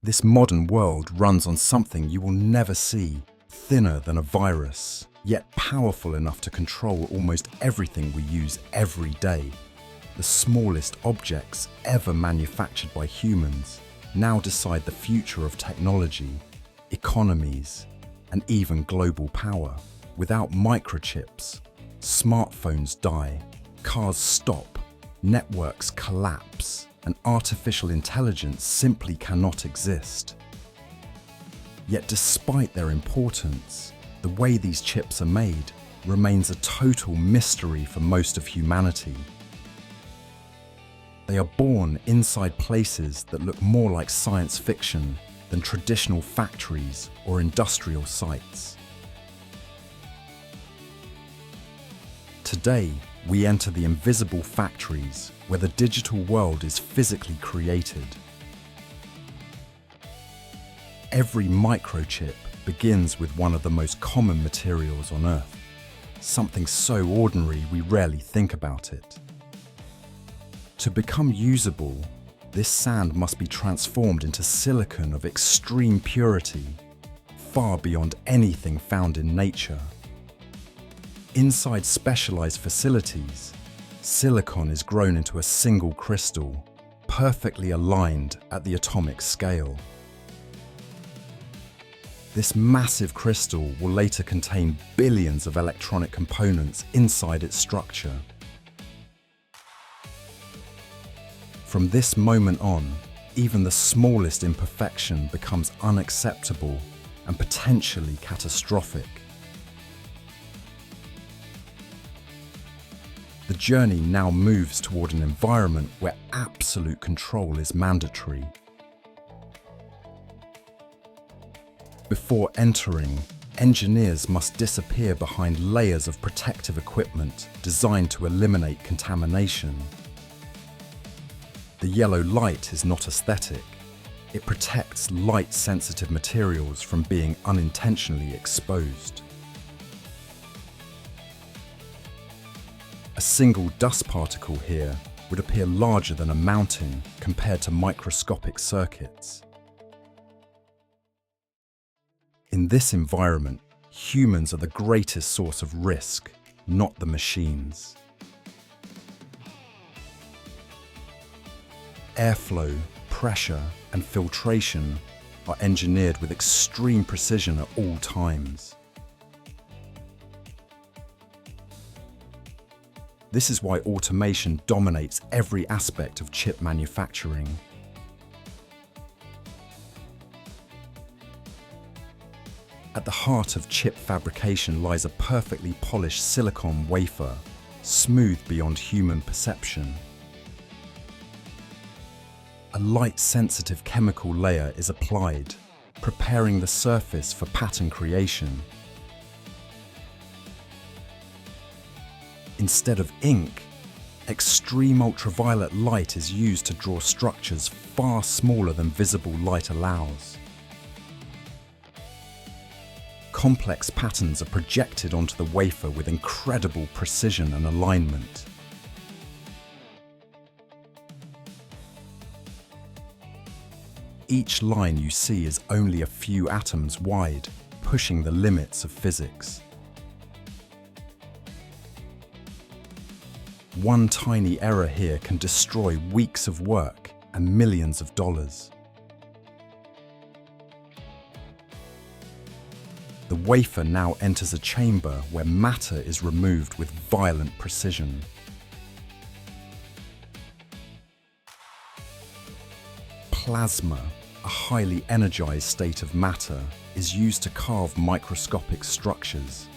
This modern world runs on something you will never see, thinner than a virus, yet powerful enough to control almost everything we use every day. The smallest objects ever manufactured by humans now decide the future of technology, economies, and even global power. Without microchips, smartphones die, cars stop, networks collapse, and artificial intelligence simply cannot exist. Yet despite their importance, the way these chips are made remains a total mystery for most of humanity. They are born inside places that look more like science fiction than traditional factories or industrial sites. Today, we enter the invisible factories where the digital world is physically created. Every microchip begins with one of the most common materials on Earth, something so ordinary we rarely think about it. To become usable, this sand must be transformed into silicon of extreme purity, far beyond anything found in nature. Inside specialized facilities, silicon is grown into a single crystal, perfectly aligned at the atomic scale. This massive crystal will later contain billions of electronic components inside its structure. From this moment on, even the smallest imperfection becomes unacceptable and potentially catastrophic. The journey now moves toward an environment where absolute control is mandatory. Before entering, engineers must disappear behind layers of protective equipment designed to eliminate contamination. The yellow light is not aesthetic. It protects light-sensitive materials from being unintentionally exposed. A single dust particle here would appear larger than a mountain compared to microscopic circuits. In this environment, humans are the greatest source of risk, not the machines. Airflow, pressure, and filtration are engineered with extreme precision at all times. This is why automation dominates every aspect of chip manufacturing. At the heart of chip fabrication lies a perfectly polished silicon wafer, smooth beyond human perception. A light-sensitive chemical layer is applied, preparing the surface for pattern creation. Instead of ink, extreme ultraviolet light is used to draw structures far smaller than visible light allows. Complex patterns are projected onto the wafer with incredible precision and alignment. Each line you see is only a few atoms wide, pushing the limits of physics. One tiny error here can destroy weeks of work and millions of dollars. The wafer now enters a chamber where matter is removed with violent precision. Plasma, a highly energized state of matter, is used to carve microscopic structures.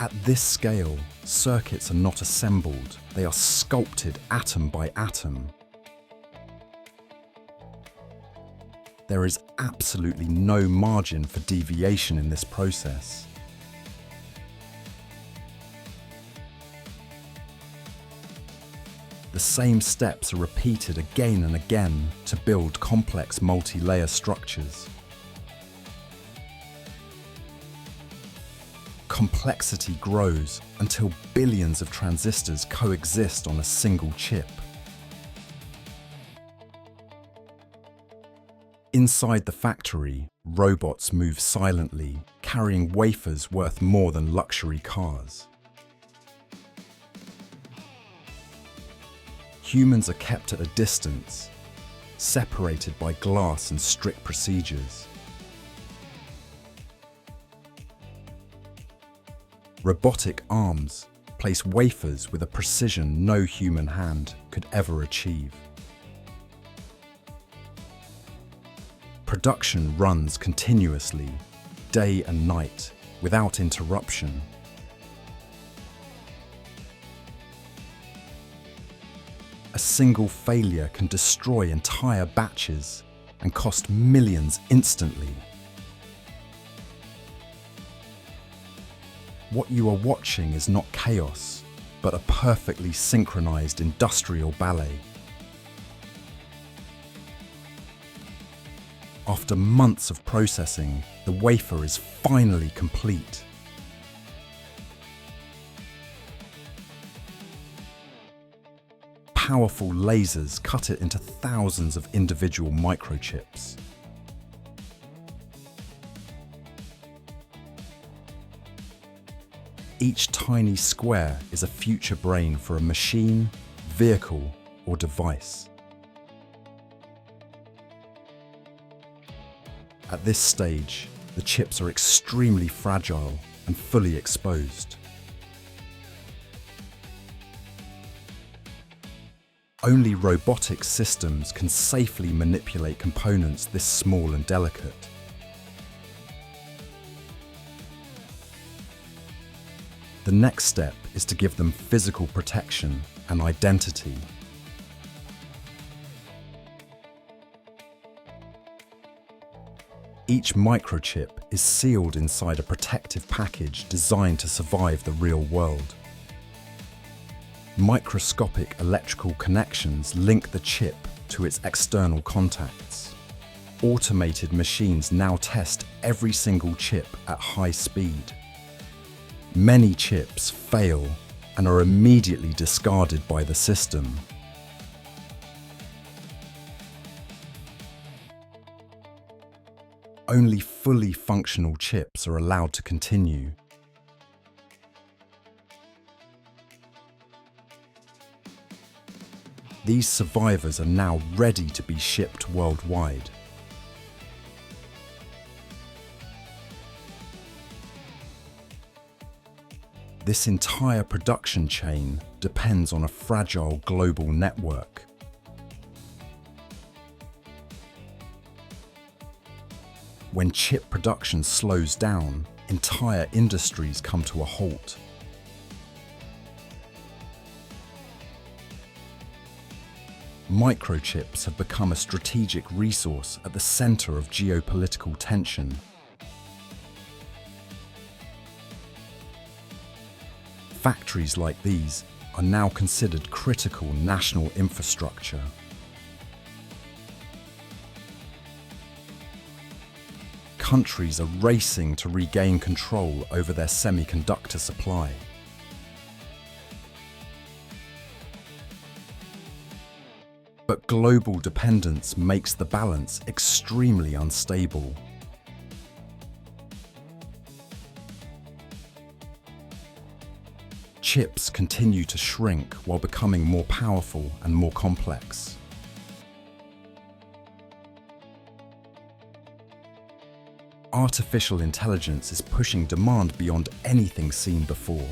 At this scale, circuits are not assembled, they are sculpted atom by atom. There is absolutely no margin for deviation in this process. The same steps are repeated again and again to build complex multi-layer structures. Complexity grows until billions of transistors coexist on a single chip. Inside the factory, robots move silently, carrying wafers worth more than luxury cars. Humans are kept at a distance, separated by glass and strict procedures. Robotic arms place wafers with a precision no human hand could ever achieve. Production runs continuously, day and night, without interruption. A single failure can destroy entire batches and cost millions instantly. What you are watching is not chaos, but a perfectly synchronized industrial ballet. After months of processing, the wafer is finally complete. Powerful lasers cut it into thousands of individual microchips. Each tiny square is a future brain for a machine, vehicle, or device. At this stage, the chips are extremely fragile and fully exposed. Only robotic systems can safely manipulate components this small and delicate. The next step is to give them physical protection and identity. Each microchip is sealed inside a protective package designed to survive the real world. Microscopic electrical connections link the chip to its external contacts. Automated machines now test every single chip at high speed. Many chips fail and are immediately discarded by the system. Only fully functional chips are allowed to continue. These survivors are now ready to be shipped worldwide. This entire production chain depends on a fragile global network. When chip production slows down, entire industries come to a halt. Microchips have become a strategic resource at the center of geopolitical tension. Factories like these are now considered critical national infrastructure. Countries are racing to regain control over their semiconductor supply. But global dependence makes the balance extremely unstable. Chips continue to shrink while becoming more powerful and more complex. Artificial intelligence is pushing demand beyond anything seen before.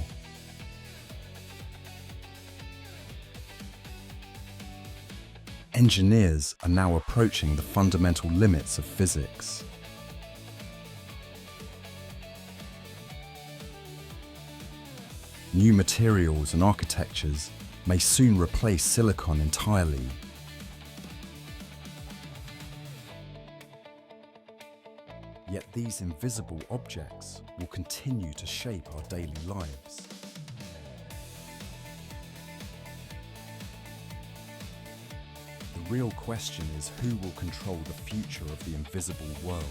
Engineers are now approaching the fundamental limits of physics. New materials and architectures may soon replace silicon entirely. Yet these invisible objects will continue to shape our daily lives. The real question is who will control the future of the invisible world?